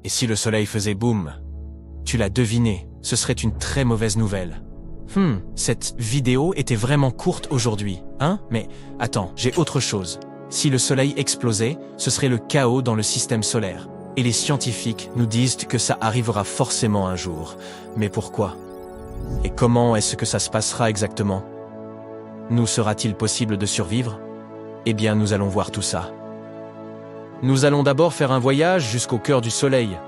Et si le soleil faisait boum? Tu l'as deviné, ce serait une très mauvaise nouvelle. Cette vidéo était vraiment courte aujourd'hui, hein? Mais attends, j'ai autre chose. Si le soleil explosait, ce serait le chaos dans le système solaire. Et les scientifiques nous disent que ça arrivera forcément un jour. Mais pourquoi? Et comment est-ce que ça se passera exactement? Nous sera-t-il possible de survivre? Eh bien, nous allons voir tout ça. Nous allons d'abord faire un voyage jusqu'au cœur du soleil.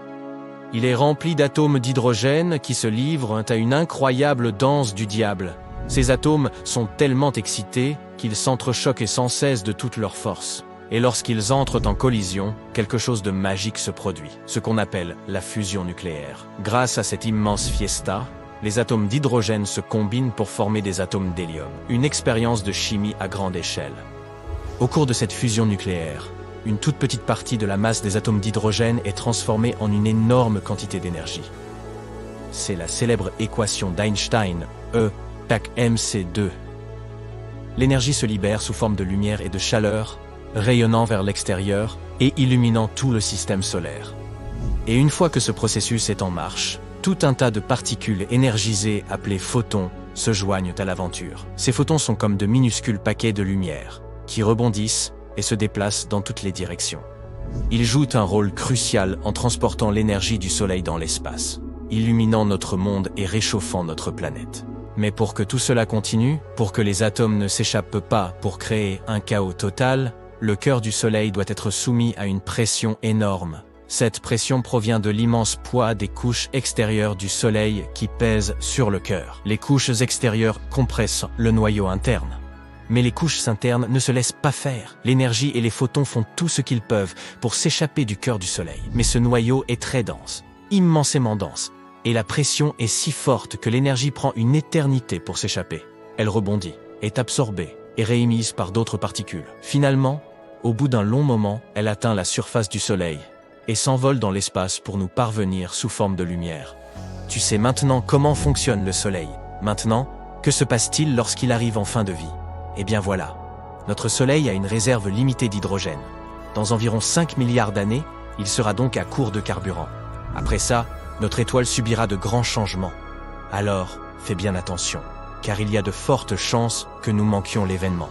Il est rempli d'atomes d'hydrogène qui se livrent à une incroyable danse du diable. Ces atomes sont tellement excités qu'ils s'entrechoquent sans cesse de toute leur force. Et lorsqu'ils entrent en collision, quelque chose de magique se produit, ce qu'on appelle la fusion nucléaire. Grâce à cette immense fiesta, les atomes d'hydrogène se combinent pour former des atomes d'hélium. Une expérience de chimie à grande échelle. Au cours de cette fusion nucléaire, une toute petite partie de la masse des atomes d'hydrogène est transformée en une énorme quantité d'énergie. C'est la célèbre équation d'Einstein, E = mc2. L'énergie se libère sous forme de lumière et de chaleur, rayonnant vers l'extérieur et illuminant tout le système solaire. Et une fois que ce processus est en marche, tout un tas de particules énergisées appelées photons se joignent à l'aventure. Ces photons sont comme de minuscules paquets de lumière, qui rebondissent et se déplacent dans toutes les directions. Ils jouent un rôle crucial en transportant l'énergie du Soleil dans l'espace, illuminant notre monde et réchauffant notre planète. Mais pour que tout cela continue, pour que les atomes ne s'échappent pas pour créer un chaos total, le cœur du Soleil doit être soumis à une pression énorme. Cette pression provient de l'immense poids des couches extérieures du Soleil qui pèsent sur le cœur. Les couches extérieures compressent le noyau interne. Mais les couches internes ne se laissent pas faire. L'énergie et les photons font tout ce qu'ils peuvent pour s'échapper du cœur du Soleil. Mais ce noyau est très dense, immensément dense, et la pression est si forte que l'énergie prend une éternité pour s'échapper. Elle rebondit, est absorbée et réémise par d'autres particules. Finalement, au bout d'un long moment, elle atteint la surface du Soleil et s'envole dans l'espace pour nous parvenir sous forme de lumière. Tu sais maintenant comment fonctionne le Soleil. Maintenant, que se passe-t-il lorsqu'il arrive en fin de vie? Eh bien voilà, notre Soleil a une réserve limitée d'hydrogène. Dans environ 5 milliards d'années, il sera donc à court de carburant. Après ça, notre étoile subira de grands changements. Alors, fais bien attention, car il y a de fortes chances que nous manquions l'événement.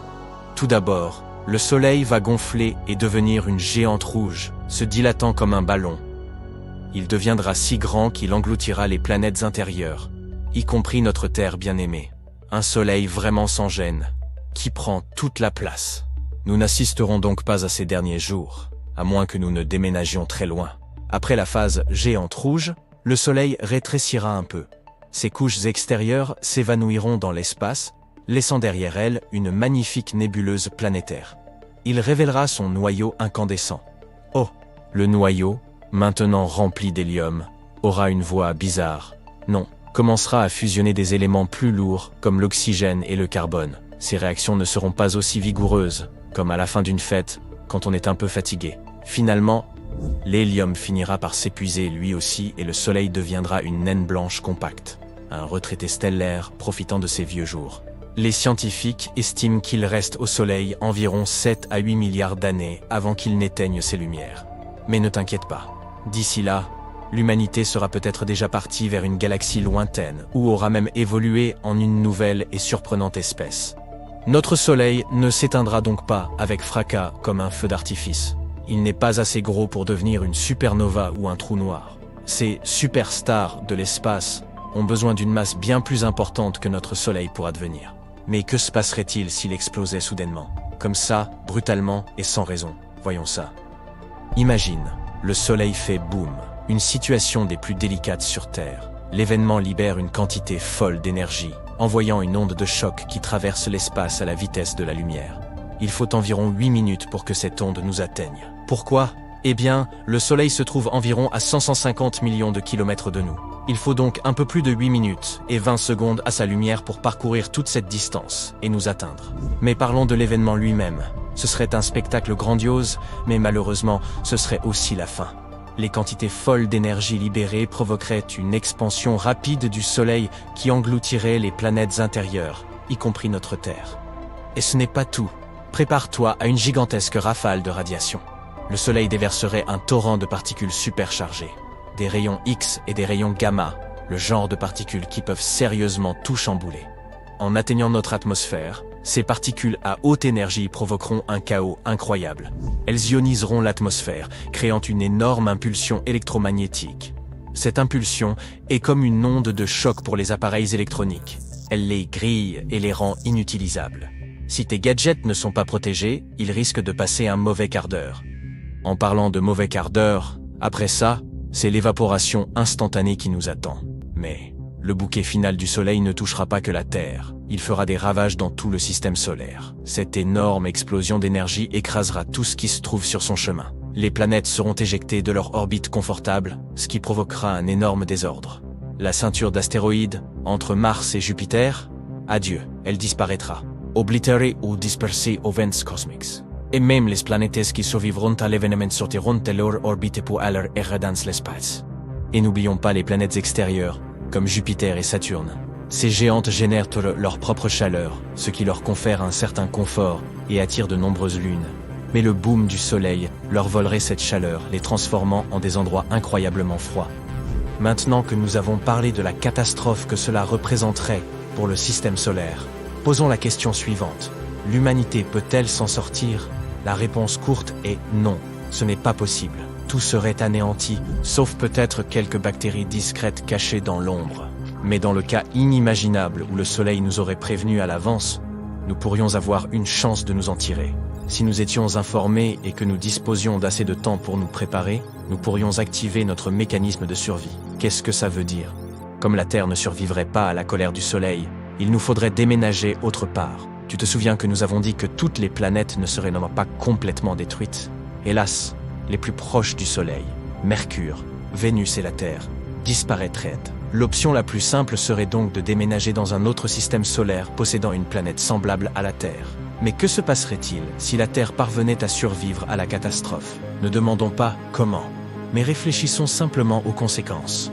Tout d'abord, le Soleil va gonfler et devenir une géante rouge, se dilatant comme un ballon. Il deviendra si grand qu'il engloutira les planètes intérieures, y compris notre Terre bien-aimée. Un Soleil vraiment sans gêne, qui prend toute la place. Nous n'assisterons donc pas à ces derniers jours, à moins que nous ne déménagions très loin. Après la phase géante rouge, le Soleil rétrécira un peu. Ses couches extérieures s'évanouiront dans l'espace, laissant derrière elles une magnifique nébuleuse planétaire. Il révélera son noyau incandescent. Oh, le noyau, maintenant rempli d'hélium, aura une voix bizarre. Non, commencera à fusionner des éléments plus lourds comme l'oxygène et le carbone. Ces réactions ne seront pas aussi vigoureuses, comme à la fin d'une fête, quand on est un peu fatigué. Finalement, l'hélium finira par s'épuiser lui aussi et le Soleil deviendra une naine blanche compacte, un retraité stellaire profitant de ses vieux jours. Les scientifiques estiment qu'il reste au Soleil environ 7 à 8 milliards d'années avant qu'il n'éteigne ses lumières. Mais ne t'inquiète pas, d'ici là, l'humanité sera peut-être déjà partie vers une galaxie lointaine ou aura même évolué en une nouvelle et surprenante espèce. Notre Soleil ne s'éteindra donc pas avec fracas comme un feu d'artifice. Il n'est pas assez gros pour devenir une supernova ou un trou noir. Ces superstars de l'espace ont besoin d'une masse bien plus importante que notre Soleil pour advenir. Mais que se passerait-il s'il explosait soudainement? Comme ça, brutalement et sans raison. Voyons ça. Imagine, le Soleil fait boum. Une situation des plus délicates sur Terre. L'événement libère une quantité folle d'énergie, envoyant une onde de choc qui traverse l'espace à la vitesse de la lumière. Il faut environ 8 minutes pour que cette onde nous atteigne. Pourquoi? Eh bien, le Soleil se trouve environ à 150 millions de kilomètres de nous. Il faut donc un peu plus de 8 minutes et 20 secondes à sa lumière pour parcourir toute cette distance et nous atteindre. Mais parlons de l'événement lui-même. Ce serait un spectacle grandiose, mais malheureusement, ce serait aussi la fin. Les quantités folles d'énergie libérées provoqueraient une expansion rapide du Soleil qui engloutirait les planètes intérieures, y compris notre Terre. Et ce n'est pas tout. Prépare-toi à une gigantesque rafale de radiation. Le Soleil déverserait un torrent de particules superchargées. des rayons X et des rayons gamma, le genre de particules qui peuvent sérieusement tout chambouler. En atteignant notre atmosphère, ces particules à haute énergie provoqueront un chaos incroyable. Elles ioniseront l'atmosphère, créant une énorme impulsion électromagnétique. Cette impulsion est comme une onde de choc pour les appareils électroniques. Elle les grille et les rend inutilisables. Si tes gadgets ne sont pas protégés, ils risquent de passer un mauvais quart d'heure. En parlant de mauvais quart d'heure, après ça, c'est l'évaporation instantanée qui nous attend. Mais le bouquet final du Soleil ne touchera pas que la Terre. Il fera des ravages dans tout le système solaire. Cette énorme explosion d'énergie écrasera tout ce qui se trouve sur son chemin. Les planètes seront éjectées de leur orbite confortable, ce qui provoquera un énorme désordre. La ceinture d'astéroïdes, entre Mars et Jupiter, adieu, elle disparaîtra. Oblitérée ou dispersée aux vents cosmiques. Et même les planètes qui survivront à l'événement sortiront de leur orbite pour aller errer dans l'espace. Et n'oublions pas les planètes extérieures, comme Jupiter et Saturne. Ces géantes génèrent leur propre chaleur, ce qui leur confère un certain confort et attire de nombreuses lunes. Mais le boom du Soleil leur volerait cette chaleur, les transformant en des endroits incroyablement froids. Maintenant que nous avons parlé de la catastrophe que cela représenterait pour le système solaire, posons la question suivante. L'humanité peut-elle s'en sortir? La réponse courte est non, ce n'est pas possible. Tout serait anéanti, sauf peut-être quelques bactéries discrètes cachées dans l'ombre. Mais dans le cas inimaginable où le Soleil nous aurait prévenus à l'avance, nous pourrions avoir une chance de nous en tirer. Si nous étions informés et que nous disposions d'assez de temps pour nous préparer, nous pourrions activer notre mécanisme de survie. Qu'est-ce que ça veut dire? Comme la Terre ne survivrait pas à la colère du Soleil, il nous faudrait déménager autre part. Tu te souviens que nous avons dit que toutes les planètes ne seraient non pas complètement détruites. Hélas, les plus proches du Soleil, Mercure, Vénus et la Terre, disparaîtraient. L'option la plus simple serait donc de déménager dans un autre système solaire possédant une planète semblable à la Terre. Mais que se passerait-il si la Terre parvenait à survivre à la catastrophe? Ne demandons pas comment, mais réfléchissons simplement aux conséquences.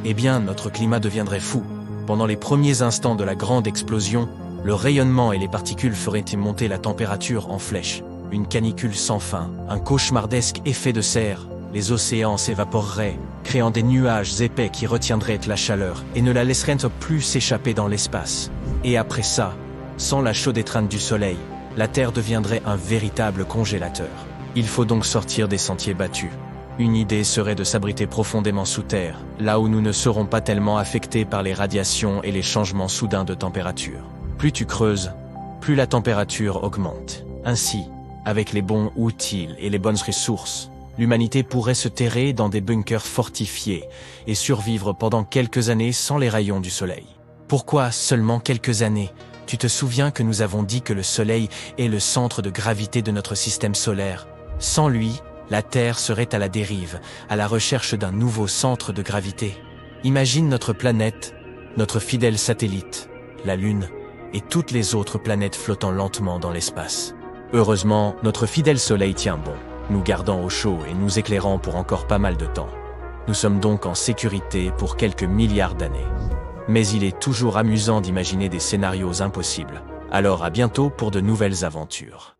Eh bien, notre climat deviendrait fou. Pendant les premiers instants de la grande explosion, le rayonnement et les particules feraient monter la température en flèche. Une canicule sans fin, un cauchemardesque effet de serre. Les océans s'évaporeraient, créant des nuages épais qui retiendraient la chaleur et ne la laisseraient plus s'échapper dans l'espace. Et après ça, sans la chaude étreinte du Soleil, la Terre deviendrait un véritable congélateur. Il faut donc sortir des sentiers battus. Une idée serait de s'abriter profondément sous terre, là où nous ne serons pas tellement affectés par les radiations et les changements soudains de température. Plus tu creuses, plus la température augmente. Ainsi, avec les bons outils et les bonnes ressources, l'humanité pourrait se terrer dans des bunkers fortifiés et survivre pendant quelques années sans les rayons du Soleil. Pourquoi seulement quelques années? Tu te souviens que nous avons dit que le Soleil est le centre de gravité de notre système solaire. Sans lui, la Terre serait à la dérive, à la recherche d'un nouveau centre de gravité. Imagine notre planète, notre fidèle satellite, la Lune, et toutes les autres planètes flottant lentement dans l'espace. Heureusement, notre fidèle Soleil tient bon, nous gardant au chaud et nous éclairant pour encore pas mal de temps. Nous sommes donc en sécurité pour quelques milliards d'années. Mais il est toujours amusant d'imaginer des scénarios impossibles. Alors à bientôt pour de nouvelles aventures.